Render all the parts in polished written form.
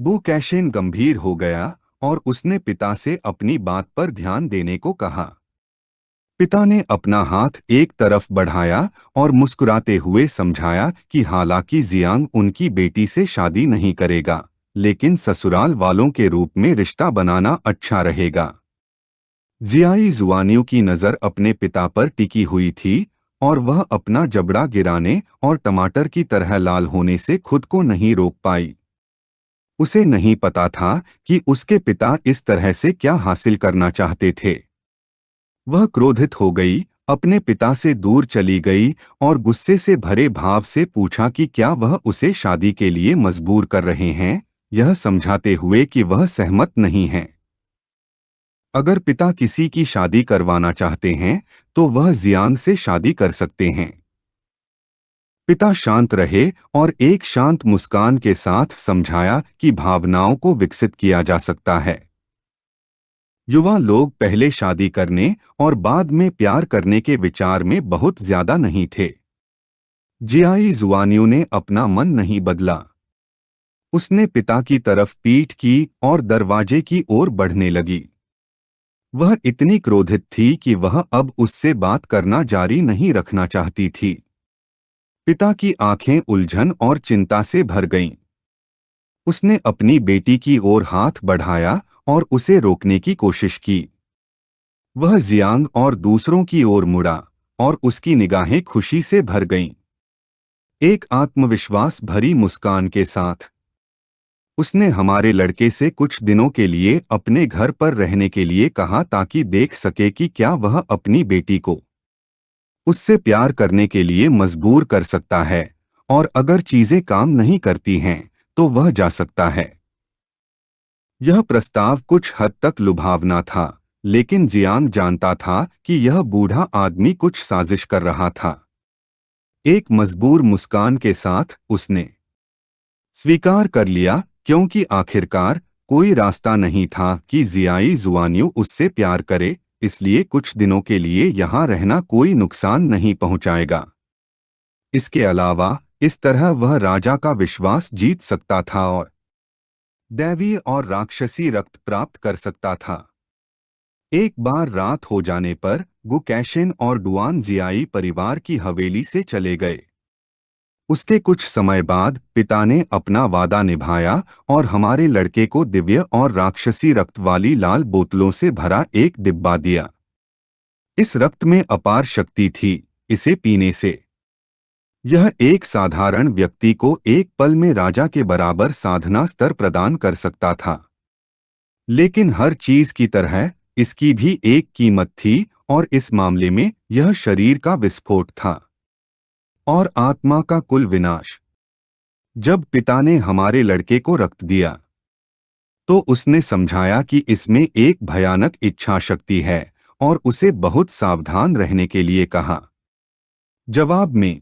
वो कैशिन गंभीर हो गया और उसने पिता से अपनी बात पर ध्यान देने को कहा। पिता ने अपना हाथ एक तरफ बढ़ाया और मुस्कुराते हुए समझाया कि हालांकि जियांग उनकी बेटी से शादी नहीं करेगा, लेकिन ससुराल वालों के रूप में रिश्ता बनाना अच्छा रहेगा। जियाई जुआनियों की नज़र अपने पिता पर टिकी हुई थी और वह अपना जबड़ा गिराने और टमाटर की तरह लाल होने से खुद को नहीं रोक पाई। उसे नहीं पता था कि उसके पिता इस तरह से क्या हासिल करना चाहते थे। वह क्रोधित हो गई, अपने पिता से दूर चली गई और गुस्से से भरे भाव से पूछा कि क्या वह उसे शादी के लिए मजबूर कर रहे हैं, यह समझाते हुए कि वह सहमत नहीं है। अगर पिता किसी की शादी करवाना चाहते हैं तो वह जियांग से शादी कर सकते हैं। पिता शांत रहे और एक शांत मुस्कान के साथ समझाया कि भावनाओं को विकसित किया जा सकता है। युवा लोग पहले शादी करने और बाद में प्यार करने के विचार में बहुत ज्यादा नहीं थे। जियाई जुआनियों ने अपना मन नहीं बदला। उसने पिता की तरफ पीठ की और दरवाजे की ओर बढ़ने लगी। वह इतनी क्रोधित थी कि वह अब उससे बात करना जारी नहीं रखना चाहती थी। पिता की आंखें उलझन और चिंता से भर गईं। उसने अपनी बेटी की ओर हाथ बढ़ाया और उसे रोकने की कोशिश की। वह जियांग और दूसरों की ओर मुड़ा और उसकी निगाहें खुशी से भर गईं। एक आत्मविश्वास भरी मुस्कान के साथ उसने हमारे लड़के से कुछ दिनों के लिए अपने घर पर रहने के लिए कहा ताकि देख सके कि क्या वह अपनी बेटी को उससे प्यार करने के लिए मजबूर कर सकता है, और अगर चीजें काम नहीं करती हैं तो वह जा सकता है। यह प्रस्ताव कुछ हद तक लुभावना था, लेकिन जियांग जानता था कि यह बूढ़ा आदमी कुछ साजिश कर रहा था। एक मजबूर मुस्कान के साथ उसने स्वीकार कर लिया, क्योंकि आखिरकार कोई रास्ता नहीं था कि जियाई जुआनियों उससे प्यार करे, इसलिए कुछ दिनों के लिए यहाँ रहना कोई नुकसान नहीं पहुंचाएगा। इसके अलावा इस तरह वह राजा का विश्वास जीत सकता था और दैवीय और राक्षसी रक्त प्राप्त कर सकता था। एक बार रात हो जाने पर गुकैशिन और डुआन जियाई परिवार की हवेली से चले गए। उसके कुछ समय बाद पिता ने अपना वादा निभाया और हमारे लड़के को दिव्य और राक्षसी रक्त वाली लाल बोतलों से भरा एक डिब्बा दिया। इस रक्त में अपार शक्ति थी, इसे पीने से यह एक साधारण व्यक्ति को एक पल में राजा के बराबर साधना स्तर प्रदान कर सकता था। लेकिन हर चीज की तरह इसकी भी एक कीमत थी, और इस मामले में यह शरीर का विस्फोट था और आत्मा का कुल विनाश। जब पिता ने हमारे लड़के को रक्त दिया तो उसने समझाया कि इसमें एक भयानक इच्छा शक्ति है और उसे बहुत सावधान रहने के लिए कहा। जवाब में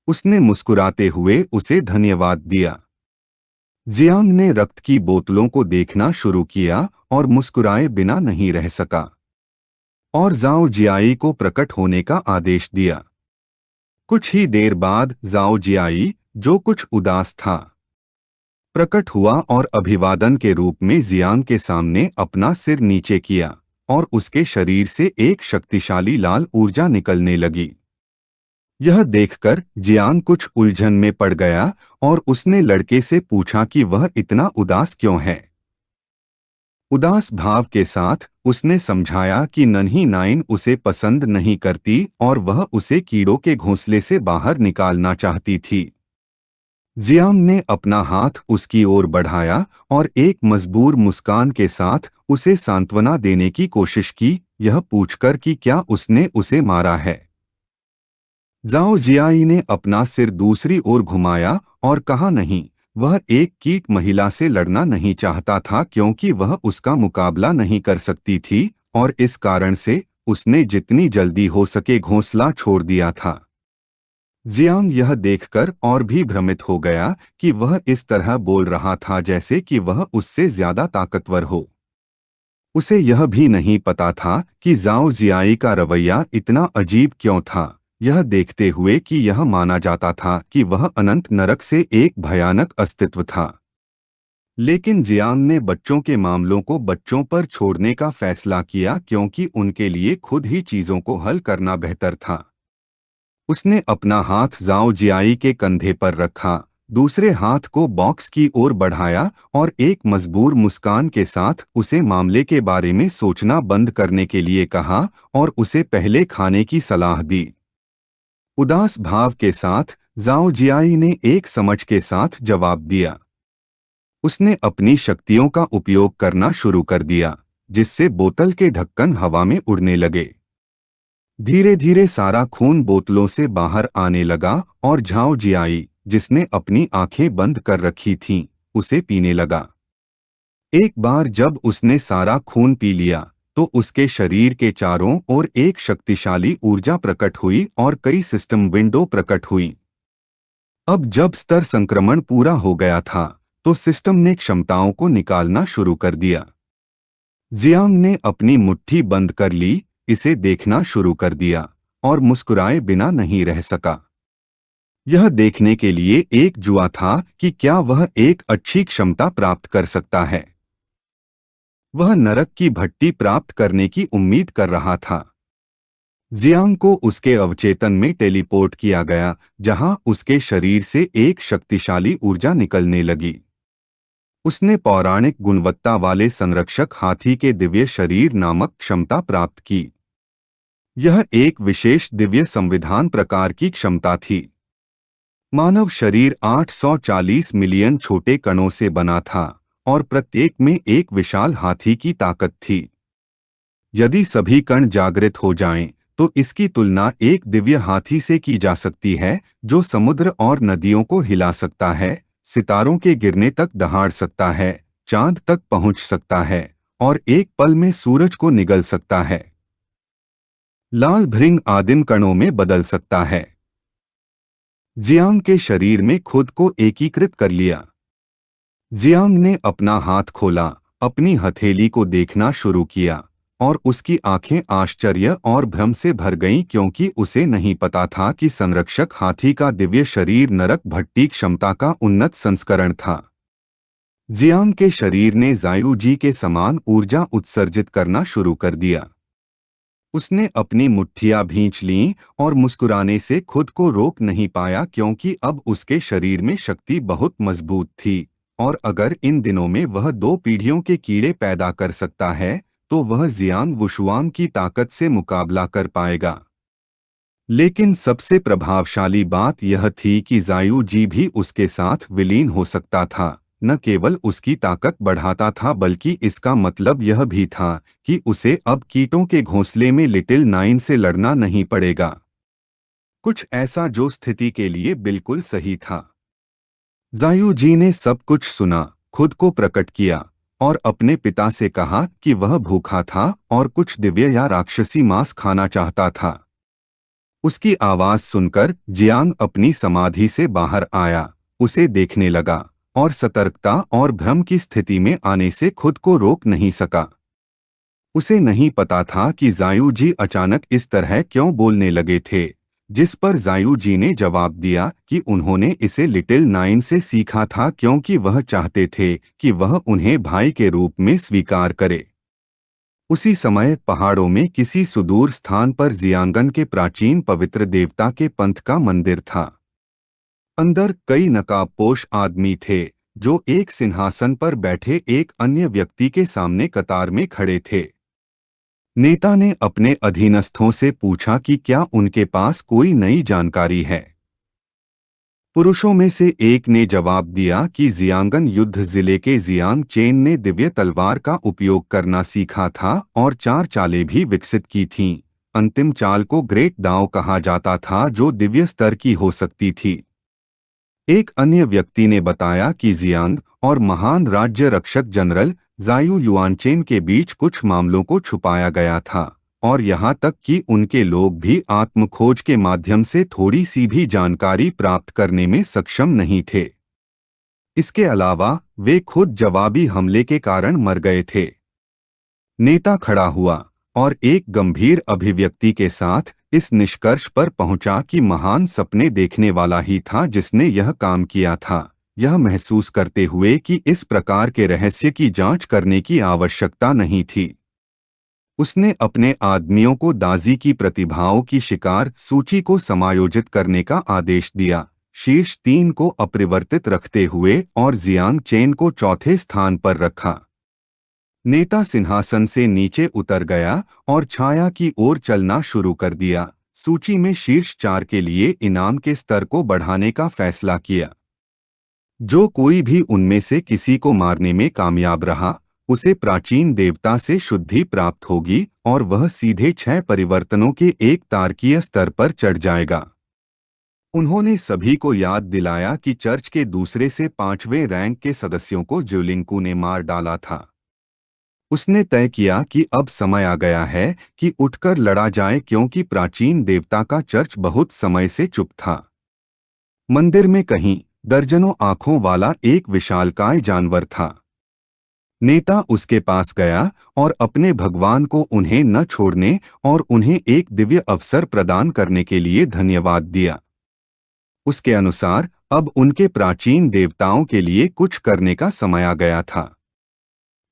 उसने मुस्कुराते हुए उसे धन्यवाद दिया। जियांग ने रक्त की बोतलों को देखना शुरू किया और मुस्कुराए बिना नहीं रह सका और जाओ जियाई को प्रकट होने का आदेश दिया। कुछ ही देर बाद जाओ जियाई, जो कुछ उदास था, प्रकट हुआ और अभिवादन के रूप में जियांग के सामने अपना सिर नीचे किया और उसके शरीर से एक शक्तिशाली लाल ऊर्जा निकलने लगी। यह देखकर जियांग कुछ उलझन में पड़ गया और उसने लड़के से पूछा कि वह इतना उदास क्यों है। उदास भाव के साथ उसने समझाया कि नन्ही नाइन उसे पसंद नहीं करती और वह उसे कीड़ों के घोंसले से बाहर निकालना चाहती थी। जियांग ने अपना हाथ उसकी ओर बढ़ाया और एक मजबूर मुस्कान के साथ उसे सांत्वना देने की कोशिश की, यह पूछकर कि क्या उसने उसे मारा है। जाओ जियाई ने अपना सिर दूसरी ओर घुमाया और कहा नहीं, वह एक कीट महिला से लड़ना नहीं चाहता था क्योंकि वह उसका मुकाबला नहीं कर सकती थी, और इस कारण से उसने जितनी जल्दी हो सके घोंसला छोड़ दिया था। जियांग यह देखकर और भी भ्रमित हो गया कि वह इस तरह बोल रहा था जैसे कि वह उससे ज्यादा ताकतवर हो। उसे यह भी नहीं पता था कि जाओ जियाई का रवैया इतना अजीब क्यों था, यह देखते हुए कि यह माना जाता था कि वह अनंत नरक से एक भयानक अस्तित्व था। लेकिन जियांग ने बच्चों के मामलों को बच्चों पर छोड़ने का फैसला किया क्योंकि उनके लिए खुद ही चीजों को हल करना बेहतर था। उसने अपना हाथ जाओ जियाई के कंधे पर रखा, दूसरे हाथ को बॉक्स की ओर बढ़ाया और एक मजबूर मुस्कान के साथ उसे मामले के बारे में सोचना बंद करने के लिए कहा और उसे पहले खाने की सलाह दी। उदास भाव के साथ जाओ जियाई ने एक समझ के साथ जवाब दिया। उसने अपनी शक्तियों का उपयोग करना शुरू कर दिया, जिससे बोतल के ढक्कन हवा में उड़ने लगे। धीरे धीरे सारा खून बोतलों से बाहर आने लगा और झाओ जियाई, जिसने अपनी आंखें बंद कर रखी थीं, उसे पीने लगा। एक बार जब उसने सारा खून पी लिया तो उसके शरीर के चारों ओर एक शक्तिशाली ऊर्जा प्रकट हुई और कई सिस्टम विंडो प्रकट हुई। अब जब स्तर संक्रमण पूरा हो गया था तो सिस्टम ने क्षमताओं को निकालना शुरू कर दिया। जियांग ने अपनी मुट्ठी बंद कर ली, इसे देखना शुरू कर दिया और मुस्कुराए बिना नहीं रह सका। यह देखने के लिए एक जुआ था कि क्या वह एक अच्छी क्षमता प्राप्त कर सकता है। वह नरक की भट्टी प्राप्त करने की उम्मीद कर रहा था। जियांग को उसके अवचेतन में टेलीपोर्ट किया गया, जहां उसके शरीर से एक शक्तिशाली ऊर्जा निकलने लगी। उसने पौराणिक गुणवत्ता वाले संरक्षक हाथी के दिव्य शरीर नामक क्षमता प्राप्त की। यह एक विशेष दिव्य संविधान प्रकार की क्षमता थी। मानव शरीर 840 मिलियन छोटे कणों से बना था और प्रत्येक में एक विशाल हाथी की ताकत थी। यदि सभी कण जागृत हो जाएं, तो इसकी तुलना एक दिव्य हाथी से की जा सकती है, जो समुद्र और नदियों को हिला सकता है, सितारों के गिरने तक दहाड़ सकता है, चांद तक पहुंच सकता है और एक पल में सूरज को निगल सकता है। लाल भृंग आदिम कणों में बदल सकता है। जियांग के शरीर में खुद को एकीकृत कर लिया। जियांग ने अपना हाथ खोला, अपनी हथेली को देखना शुरू किया और उसकी आंखें आश्चर्य और भ्रम से भर गईं क्योंकि उसे नहीं पता था कि संरक्षक हाथी का दिव्य शरीर नरक भट्टी क्षमता का उन्नत संस्करण था। जियांग के शरीर ने जायू जी के समान ऊर्जा उत्सर्जित करना शुरू कर दिया। उसने अपनी मुट्ठियां भींच लीं और मुस्कुराने से खुद को रोक नहीं पाया क्योंकि अब उसके शरीर में शक्ति बहुत मजबूत थी और अगर इन दिनों में वह 2 पीढ़ियों के कीड़े पैदा कर सकता है तो वह जियांग वुशुआंग की ताकत से मुकाबला कर पाएगा। लेकिन सबसे प्रभावशाली बात यह थी कि जायू जी भी उसके साथ विलीन हो सकता था। न केवल उसकी ताकत बढ़ाता था बल्कि इसका मतलब यह भी था कि उसे अब कीटों के घोंसले में लिटिल नाइन से लड़ना नहीं पड़ेगा। कुछ ऐसा जो स्थिति के लिए बिल्कुल सही था। जायू जी ने सब कुछ सुना, खुद को प्रकट किया और अपने पिता से कहा कि वह भूखा था और कुछ दिव्य या राक्षसी मांस खाना चाहता था। उसकी आवाज सुनकर जियांग अपनी समाधि से बाहर आया, उसे देखने लगा और सतर्कता और भ्रम की स्थिति में आने से खुद को रोक नहीं सका। उसे नहीं पता था कि जायू जी अचानक इस तरह क्यों बोलने लगे थे, जिस पर जायू जी ने जवाब दिया कि उन्होंने इसे लिटिल नाइन से सीखा था क्योंकि वह चाहते थे कि वह उन्हें भाई के रूप में स्वीकार करे। उसी समय पहाड़ों में किसी सुदूर स्थान पर जियांगन के प्राचीन पवित्र देवता के पंथ का मंदिर था। अंदर कई नकाबपोश आदमी थे जो एक सिंहासन पर बैठे एक अन्य व्यक्ति के सामने कतार में खड़े थे। नेता ने अपने अधीनस्थों से पूछा कि क्या उनके पास कोई नई जानकारी है। पुरुषों में से एक ने जवाब दिया कि जियांगन युद्ध जिले के जियांग चेन ने दिव्य तलवार का उपयोग करना सीखा था और 4 चालें भी विकसित की थीं। अंतिम चाल को ग्रेट दांव कहा जाता था जो दिव्य स्तर की हो सकती थी। एक अन्य व्यक्ति ने बताया कि जियांग और महान राज्य रक्षक जनरल जायू युआनचेन के बीच कुछ मामलों को छुपाया गया था और यहाँ तक कि उनके लोग भी आत्मखोज के माध्यम से थोड़ी सी भी जानकारी प्राप्त करने में सक्षम नहीं थे। इसके अलावा वे खुद जवाबी हमले के कारण मर गए थे। नेता खड़ा हुआ और एक गंभीर अभिव्यक्ति के साथ इस निष्कर्ष पर पहुंचा कि महान सपने देखने वाला ही था जिसने यह काम किया था, यह महसूस करते हुए कि इस प्रकार के रहस्य की जांच करने की आवश्यकता नहीं थी। उसने अपने आदमियों को दाजी की प्रतिभाओं की शिकार सूची को समायोजित करने का आदेश दिया, शीर्ष 3 को अपरिवर्तित रखते हुए, और जियांग चेन को चौथे स्थान पर रखा। नेता सिंहासन से नीचे उतर गया और छाया की ओर चलना शुरू कर दिया, सूची में शीर्ष 4 के लिए इनाम के स्तर को बढ़ाने का फैसला किया। जो कोई भी उनमें से किसी को मारने में कामयाब रहा, उसे प्राचीन देवता से शुद्धि प्राप्त होगी और वह सीधे 6 परिवर्तनों के एक तारकीय स्तर पर चढ़ जाएगा। उन्होंने सभी को याद दिलाया कि चर्च के दूसरे से 5वें रैंक के सदस्यों को ज्युलिंगकू ने मार डाला था। उसने तय किया कि अब समय आ गया है कि उठकर लड़ा जाए, क्योंकि प्राचीन देवता का चर्च बहुत समय से चुप था। मंदिर में कहीं दर्जनों आंखों वाला एक विशालकाय जानवर था। नेता उसके पास गया और अपने भगवान को उन्हें न छोड़ने और उन्हें एक दिव्य अवसर प्रदान करने के लिए धन्यवाद दिया। उसके अनुसार अब उनके प्राचीन देवताओं के लिए कुछ करने का समय आ गया था।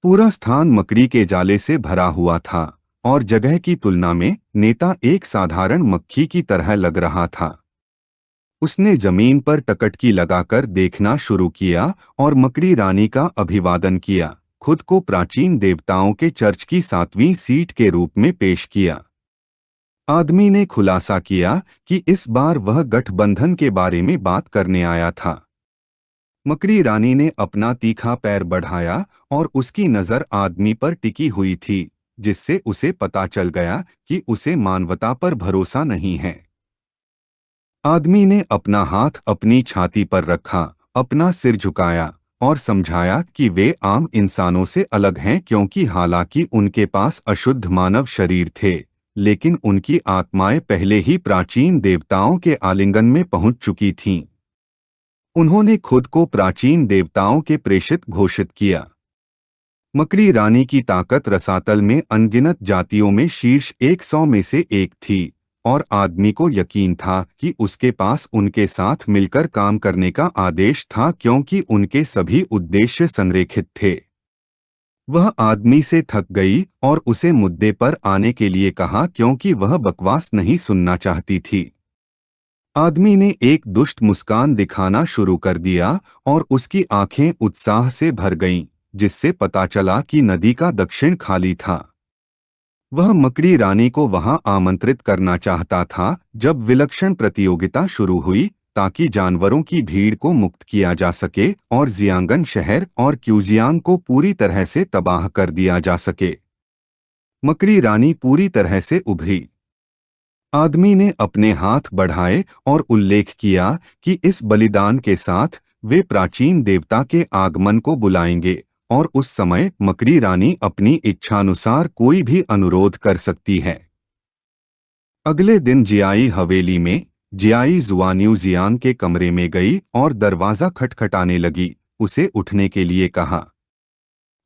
पूरा स्थान मकड़ी के जाले से भरा हुआ था और जगह की तुलना में नेता एक साधारण मक्खी की तरह लग रहा था। उसने जमीन पर टकटकी लगाकर देखना शुरू किया और मकड़ी रानी का अभिवादन किया, खुद को प्राचीन देवताओं के चर्च की 7वीं सीट के रूप में पेश किया। आदमी ने खुलासा किया कि इस बार वह गठबंधन के बारे में बात करने आया था। मकड़ी रानी ने अपना तीखा पैर बढ़ाया और उसकी नजर आदमी पर टिकी हुई थी, जिससे उसे पता चल गया कि उसे मानवता पर भरोसा नहीं है। आदमी ने अपना हाथ अपनी छाती पर रखा, अपना सिर झुकाया और समझाया कि वे आम इंसानों से अलग हैं, क्योंकि हालांकि उनके पास अशुद्ध मानव शरीर थे, लेकिन उनकी आत्माएं पहले ही प्राचीन देवताओं के आलिंगन में पहुंच चुकी थीं। उन्होंने खुद को प्राचीन देवताओं के प्रेषित घोषित किया। मकड़ी रानी की ताकत रसातल में अनगिनत जातियों में शीर्ष 100 में से एक थी, और आदमी को यकीन था कि उसके पास उनके साथ मिलकर काम करने का आदेश था, क्योंकि उनके सभी उद्देश्य संरेखित थे। वह आदमी से थक गई और उसे मुद्दे पर आने के लिए कहा, क्योंकि वह बकवास नहीं सुनना चाहती थी। आदमी ने एक दुष्ट मुस्कान दिखाना शुरू कर दिया और उसकी आंखें उत्साह से भर गईं, जिससे पता चला कि नदी का दक्षिण खाली था। वह मकड़ी रानी को वहां आमंत्रित करना चाहता था जब विलक्षण प्रतियोगिता शुरू हुई, ताकि जानवरों की भीड़ को मुक्त किया जा सके और जियांगन शहर और क्यूजियांग को पूरी तरह से तबाह कर दिया जा सके। मकड़ी रानी पूरी तरह से उभरी। आदमी ने अपने हाथ बढ़ाए और उल्लेख किया कि इस बलिदान के साथ वे प्राचीन देवता के आगमन को बुलाएंगे, और उस समय मकड़ी रानी अपनी इच्छानुसार कोई भी अनुरोध कर सकती है। अगले दिन जियाई हवेली में जियाई जुआन्यू जियांग के कमरे में गई और दरवाजा खटखटाने लगी, उसे उठने के लिए कहा।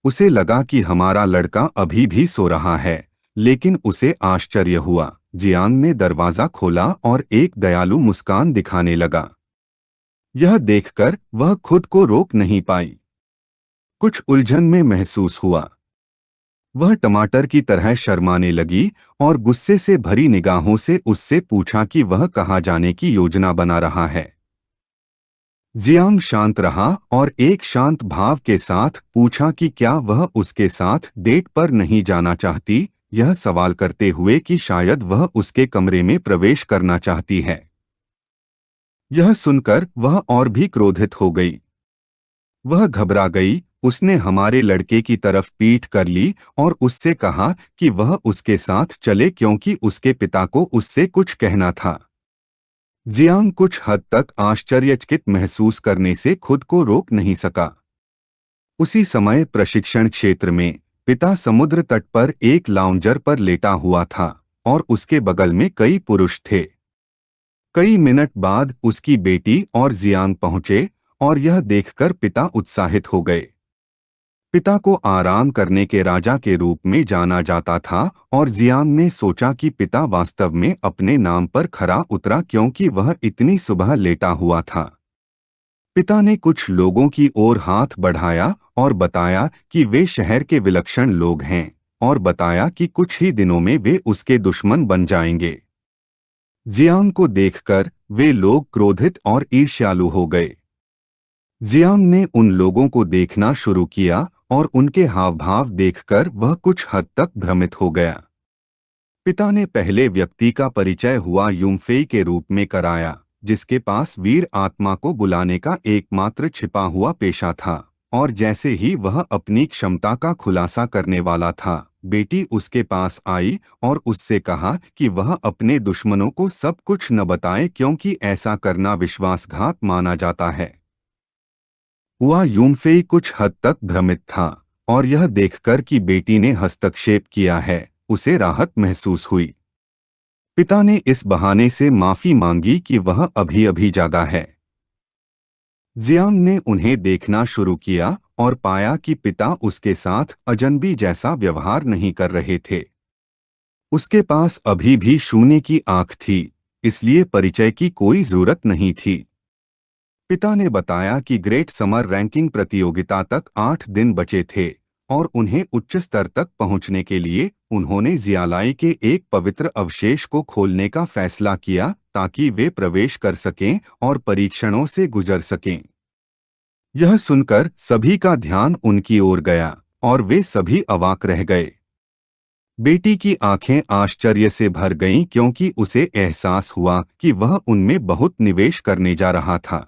उसे लगा कि हमारा लड़का अभी भी सो रहा है, लेकिन उसे आश्चर्य हुआ। जियांग ने दरवाजा खोला और एक दयालु मुस्कान दिखाने लगा। यह देखकर वह खुद को रोक नहीं पाई। कुछ उलझन में महसूस हुआ। वह टमाटर की तरह शर्माने लगी और गुस्से से भरी निगाहों से उससे पूछा कि वह कहाँ जाने की योजना बना रहा है। जियांग शांत रहा और एक शांत भाव के साथ पूछा कि क्या वह उसके साथ डेट पर नहीं जाना चाहती, यह सवाल करते हुए कि शायद वह उसके कमरे में प्रवेश करना चाहती है। यह सुनकर वह और भी क्रोधित हो गई। वह घबरा गई। उसने हमारे लड़के की तरफ पीठ कर ली और उससे कहा कि वह उसके साथ चले, क्योंकि उसके पिता को उससे कुछ कहना था। जियांग कुछ हद तक आश्चर्यचकित महसूस करने से खुद को रोक नहीं सका। उसी समय प्रशिक्षण क्षेत्र में पिता समुद्र तट पर एक लाउंजर पर लेटा हुआ था और उसके बगल में कई पुरुष थे। कई मिनट बाद उसकी बेटी और जियांग पहुंचे और यह देखकर पिता उत्साहित हो गए। पिता को आराम करने के राजा के रूप में जाना जाता था और जियांग ने सोचा कि पिता वास्तव में अपने नाम पर खरा उतरा, क्योंकि वह इतनी सुबह लेटा हुआ था। पिता ने कुछ लोगों की ओर हाथ बढ़ाया और बताया कि वे शहर के विलक्षण लोग हैं, और बताया कि कुछ ही दिनों में वे उसके दुश्मन बन जाएंगे। जियांग को देखकर वे लोग क्रोधित और ईर्ष्यालु हो गए। जियांग ने उन लोगों को देखना शुरू किया और उनके हाव भाव देखकर वह कुछ हद तक भ्रमित हो गया। पिता ने पहले व्यक्ति का परिचय हुआ यूमफेई के रूप में कराया, जिसके पास वीर आत्मा को बुलाने का एकमात्र छिपा हुआ पेशा था, और जैसे ही वह अपनी क्षमता का खुलासा करने वाला था, बेटी उसके पास आई और उससे कहा कि वह अपने दुश्मनों को सब कुछ न बताए, क्योंकि ऐसा करना विश्वासघात माना जाता है। हुआ यूमफेई कुछ हद तक भ्रमित था, और यह देखकर कि बेटी ने हस्तक्षेप किया है, उसे राहत महसूस हुई। पिता ने इस बहाने से माफी मांगी कि वह अभी अभी जागा है। जियांग ने उन्हें देखना शुरू किया और पाया कि पिता उसके साथ अजनबी जैसा व्यवहार नहीं कर रहे थे। उसके पास अभी भी शून्य की आंख थी, इसलिए परिचय की कोई जरूरत नहीं थी। पिता ने बताया कि ग्रेट समर रैंकिंग प्रतियोगिता तक 8 दिन बचे थे, और उन्हें उच्च स्तर तक पहुंचने के लिए उन्होंने जियालाई के एक पवित्र अवशेष को खोलने का फैसला किया, ताकि वे प्रवेश कर सकें और परीक्षणों से गुजर सकें। यह सुनकर सभी का ध्यान उनकी ओर गया, और वे सभी अवाक रह गए। बेटी की आंखें आश्चर्य से भर गईं, क्योंकि उसे एहसास हुआ कि वह उनमें बहुत निवेश करने जा रहा था।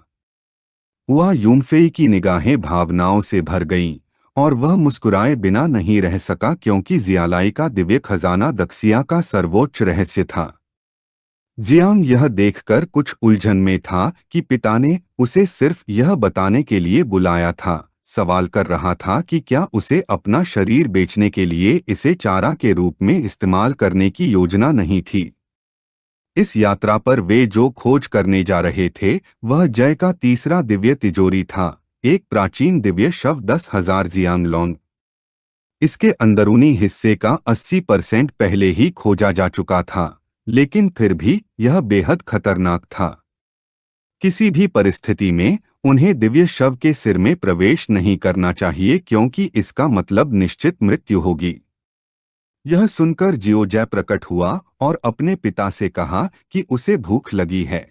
हुआ यूमफेई की निगाहें भावनाओं से भर गईं, और वह मुस्कुराए बिना नहीं रह सका, क्योंकि जियालाई का दिव्य खजाना दक्सिया का सर्वोच्च रहस्य था। जियांग यह देखकर कुछ उलझन में था कि पिता ने उसे सिर्फ यह बताने के लिए बुलाया था, सवाल कर रहा था कि क्या उसे अपना शरीर बेचने के लिए इसे चारा के रूप में इस्तेमाल करने की योजना नहीं थी। इस यात्रा पर वे जो खोज करने जा रहे थे, वह जय का तीसरा दिव्य तिजोरी था, एक प्राचीन दिव्य शव 10,000 जियांगलोंग। इसके अंदरूनी हिस्से का 80% पहले ही खोजा जा चुका था, लेकिन फिर भी यह बेहद खतरनाक था। किसी भी परिस्थिति में उन्हें दिव्य शव के सिर में प्रवेश नहीं करना चाहिए, क्योंकि इसका मतलब निश्चित मृत्यु होगी। यह सुनकर जियोजय प्रकट हुआ और अपने पिता से कहा कि उसे भूख लगी है।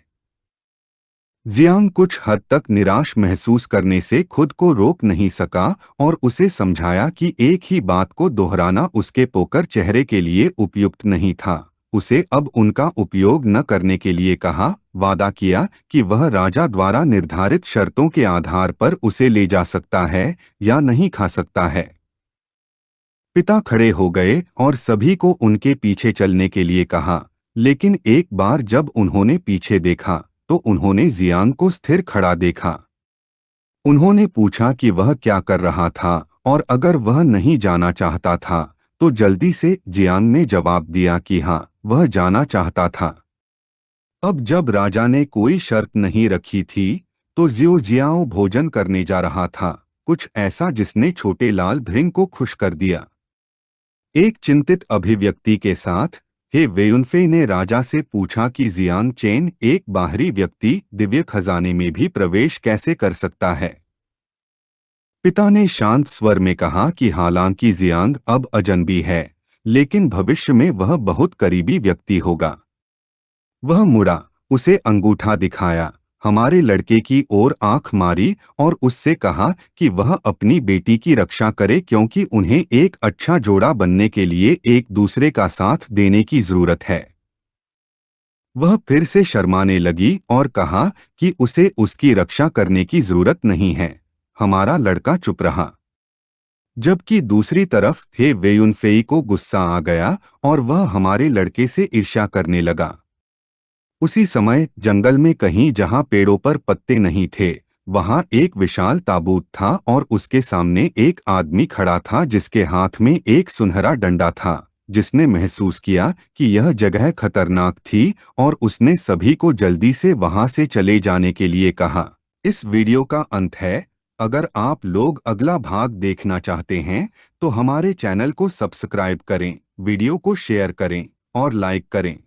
जियांग कुछ हद तक निराश महसूस करने से खुद को रोक नहीं सका, और उसे समझाया कि एक ही बात को दोहराना उसके पोकर चेहरे के लिए उपयुक्त नहीं था। उसे अब उनका उपयोग न करने के लिए कहा, वादा किया कि वह राजा द्वारा निर्धारित शर्तों के आधार पर उसे ले जा सकता है या नहीं खा सकता है। पिता खड़े हो गए और सभी को उनके पीछे चलने के लिए कहा, लेकिन एक बार जब उन्होंने पीछे देखा तो उन्होंने जियांग को स्थिर खड़ा देखा। उन्होंने पूछा कि वह क्या कर रहा था, और अगर वह नहीं जाना चाहता था तो जल्दी से जियांग ने जवाब दिया कि हाँ, वह जाना चाहता था। अब जब राजा ने कोई शर्त नहीं रखी थी, तो जियो जियाओ भोजन करने जा रहा था, कुछ ऐसा जिसने छोटे लाल भृंग को खुश कर दिया। एक चिंतित अभिव्यक्ति के साथ हे वेयुनफे ने राजा से पूछा कि जियांग चेन, एक बाहरी व्यक्ति, दिव्य खजाने में भी प्रवेश कैसे कर सकता है। पिता ने शांत स्वर में कहा कि हालांकि जियांग अब अजनबी है, लेकिन भविष्य में वह बहुत करीबी व्यक्ति होगा। वह मुड़ा, उसे अंगूठा दिखाया, हमारे लड़के की ओर आंख मारी और उससे कहा कि वह अपनी बेटी की रक्षा करे, क्योंकि उन्हें एक अच्छा जोड़ा बनने के लिए एक दूसरे का साथ देने की जरूरत है। वह फिर से शर्माने लगी और कहा कि उसे उसकी रक्षा करने की जरूरत नहीं है। हमारा लड़का चुप रहा। जबकि दूसरी तरफ हे वेयुनफेई को गुस्सा आ गया और वह हमारे लड़के से ईर्ष्या करने लगा। उसी समय जंगल में कहीं जहां पेड़ों पर पत्ते नहीं थे, वहां एक विशाल ताबूत था, और उसके सामने एक आदमी खड़ा था जिसके हाथ में एक सुनहरा डंडा था। जिसने महसूस किया कि यह जगह खतरनाक थी, और उसने सभी को जल्दी से वहां से चले जाने के लिए कहा। इस वीडियो का अंत है। अगर आप लोग अगला भाग देखना चाहते हैं तो हमारे चैनल को सब्सक्राइब करें, वीडियो को शेयर करें और लाइक करें।